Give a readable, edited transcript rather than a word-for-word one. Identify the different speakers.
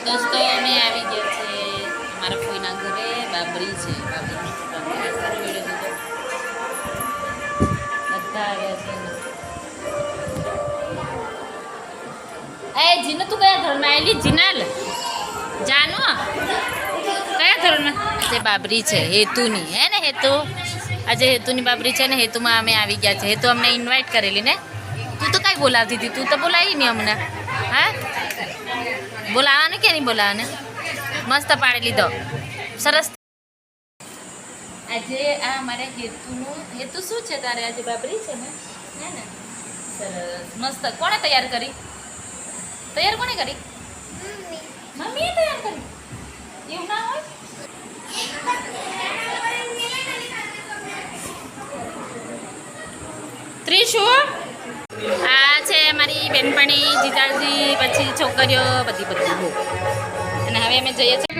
Speaker 1: દોસ્તો અમે આવી ગયા છે અમારા કોઈના ઘરે. બાબરી છે, બાબરી સારો વિડીયો દીધો. બધા આવ્યા છે. એ જીનુ તું કયા ધોરણમાં આવેલી? જીનાલ જાનો કયા ધોરણમાં? આજે બાબરી છે હેતુની, હે ને? હેતુ આજે હેતુની બાબરી છે ને. હેતુમાં અમે આવી ગયા છે. હેતુ અમને ઇન્વાઇટ કરેલી ને. તું તો કઈ બોલાવતી હતી? તું તો બોલાવી નહીં અમને. હા, બોલાવાને કે નહીં બોલાવાને? મસ્ત પાડી લીધો, સરસ. આજે આ અમારે હેતુનું. હેતુ શું છે તારે? આજે બાબરી છે ને, હે ને? સરસ મસ્ત. કોણે તૈયાર કરી? તૈયાર કોણે કરી? મમ્મીએ તૈયાર કરી. એવું ના હોય. ત્રીસુ આ છે અમારી બેનપણી, જીજાજી, પછી છોકરીઓ, બધી બધી. અને હવે અમે જઈએ છીએ.